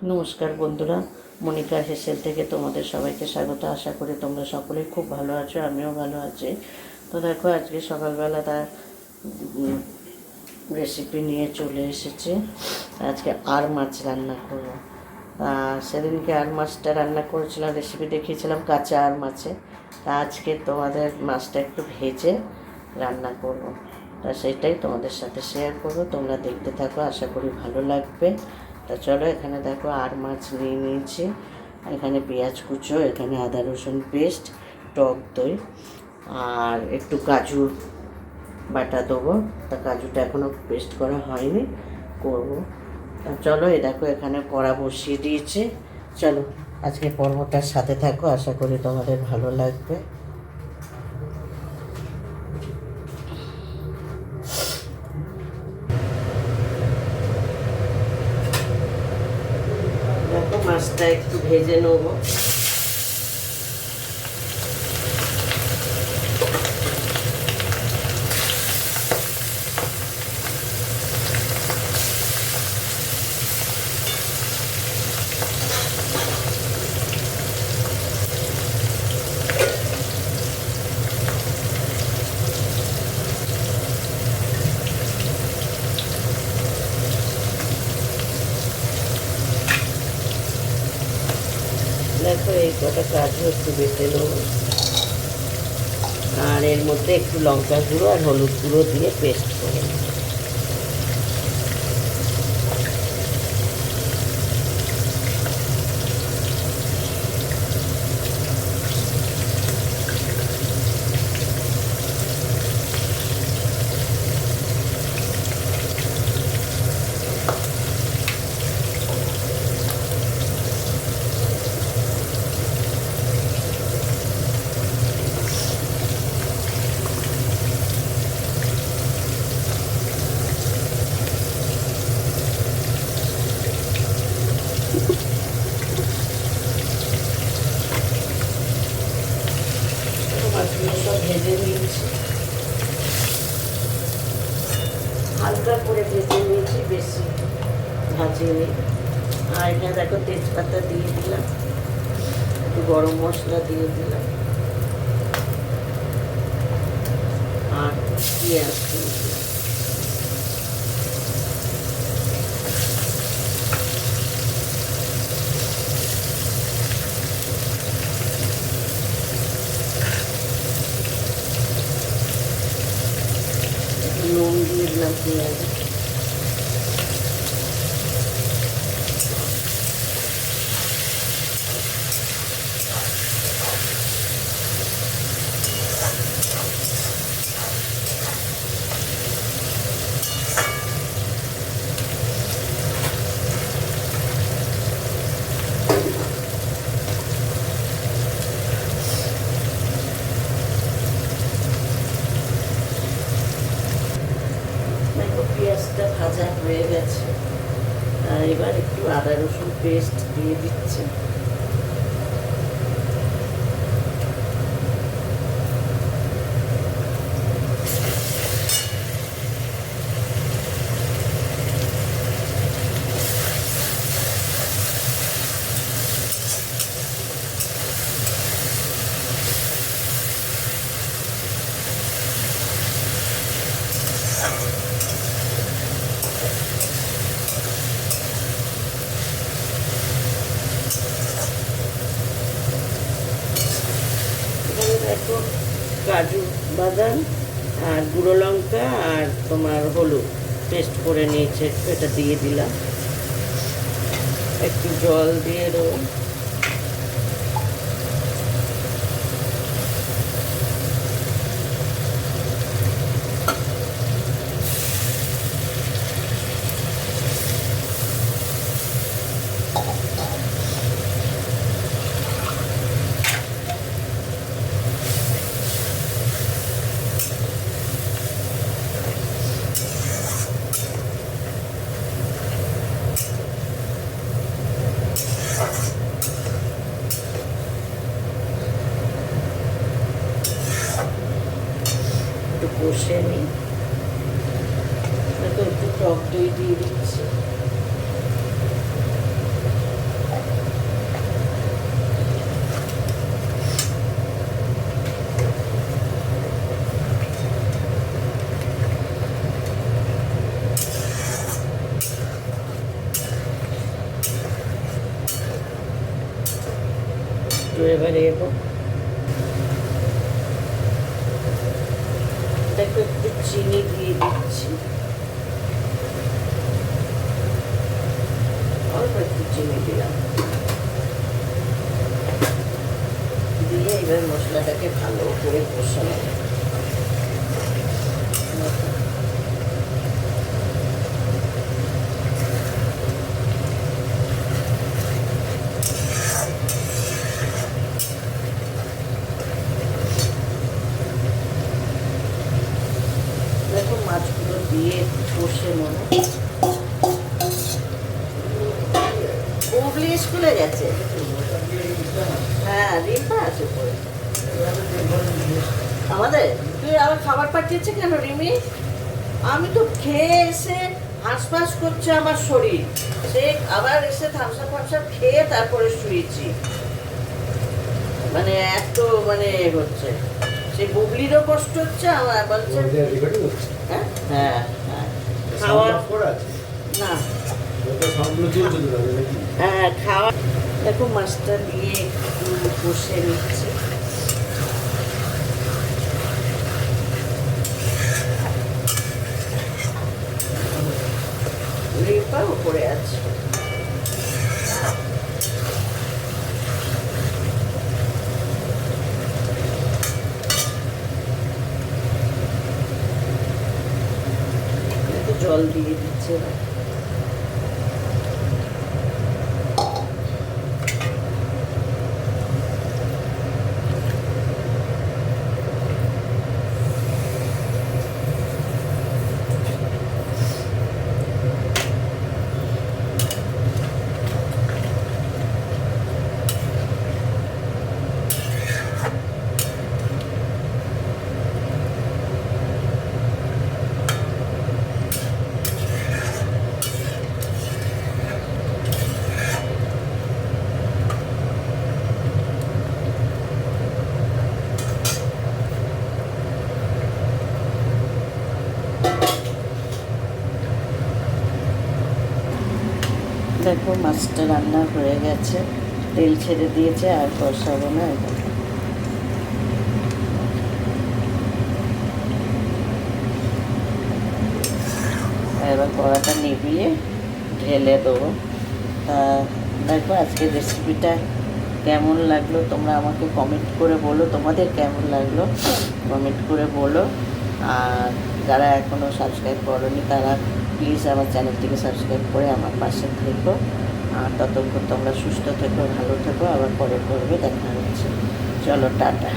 নমস্কার বন্ধুরা, মনিকা হেসেল থেকে তোমাদের সবাইকে স্বাগত। আশা করি তোমরা সকলেই খুব ভালো আছো, আমিও ভালো আছি। তো দেখো, আজকে সকালবেলা তার রেসিপি নিয়ে চলে এসেছে। আজকে আর মাছ রান্না করবো। সেদিনকে আর মাছটা রান্না করেছিলাম, রেসিপি দেখিয়েছিলাম কাঁচা আর মাছে। তা আজকে তোমাদের মাছটা একটু ভেজে রান্না করবো, তা সেটাই তোমাদের সাথে শেয়ার করবো। তোমরা দেখতে থাকো, আশা করি ভালো লাগবে। তা চলো, এখানে দেখো আর মাছ নিয়ে নিয়েছি। এখানে পেঁয়াজ কুচো, এখানে আদা রসুন পেস্ট, টক দই আর একটু কাজু বাটা দেবো। তা কাজুটা এখনও পেস্ট করা হয়নি, করবো। তা চলো, এই দেখো এখানে কড়া বসিয়ে দিয়েছি। চলো আজকে পর্বটার সাথে থাকো, আশা করি তোমাদের ভালো লাগবে। দেখো, মাছটা একটু ভেজে নেবো। দেখো, এই কটা কাজু একটু বেটে নেবো, আর এর মধ্যে একটু লঙ্কা গুঁড়ো আর হলুদ গুঁড়ো দিয়ে পেস্ট করে নেব। মাছগুলো সব ভেজে নিয়েছি, হালকা করে ভেজে নিয়েছি, বেশি ভাজিনি। আর এখানে দেখো, তেজপাতা দিয়ে দিলাম, একটু গরম মশলা দিয়ে দিলাম, আর পেঁয়াজ দিয়ে দিলাম। নুন দিয়ে দিলাম পেঁয়াজে। পেঁয়াজটা ভাজা হয়ে গেছে, আর এবার একটু আদা রসুন পেস্ট দিয়ে দিচ্ছি। দেখো, কাজু বাদাম আর গুঁড়ো লঙ্কা আর তোমার হলুদ পেস্ট করে নিয়েছে, এটা দিয়ে দিলাম। একটু জল দিয়ে দেবো। একটু কষে নিই। একটু টক দই দিয়ে দিচ্ছি। একটু এবারে দেখো একটু চিনি দিয়ে দিচ্ছি, অল্প একটু চিনি দিলাম, দিয়ে এবার মশলাটাকে ভালো করে কষানো। দেখো মাছগুলো দিয়ে কষে নেবো। বুবলি স্কুলে গেছে, হ্যাঁ রিম্পা আছে পরে। আমাদের তুই আবার খাবার পাঠিয়েছে কেন রিমি? আমি তো খেয়ে এসে হাঁসফাঁস করছে আমার শরীর, সে আবার এসে থামসা ফামসা খেয়ে তারপরে শুয়েছি, মানে এত মানে হচ্ছে, সে বুবলিরও কষ্ট হচ্ছে, আমার বলছে হ্যাঁ হ্যাঁ হ্যাঁ খাওয়া না, হ্যাঁ খাওয়া। দেখো মাছটা দিয়ে একটু কষে নিচ্ছি, রিম্পা উপরে আছে। জল দিয়ে দিচ্ছে না, দেখো মাছটা রান্না হয়ে গেছে, তেল ছেড়ে দিয়েছে, আর কষাবো না। এবার কড়াটা নিভিয়ে ঢেলে দেবো। দেখো আজকের রেসিপিটা কেমন লাগলো তোমরা আমাকে কমেন্ট করে বলো, তোমাদের কেমন লাগলো কমেন্ট করে বলো। আর যারা এখনও সাবস্ক্রাইব করোনি তারা প্লিজ আমার চ্যানেলটিকে সাবস্ক্রাইব করে আমার পাশে থেকো। আর ততক্ষণ তোমরা সুস্থ থেকো, ভালো থেকো, আবার পরে করবে দেখা হচ্ছে। চলো টাটা।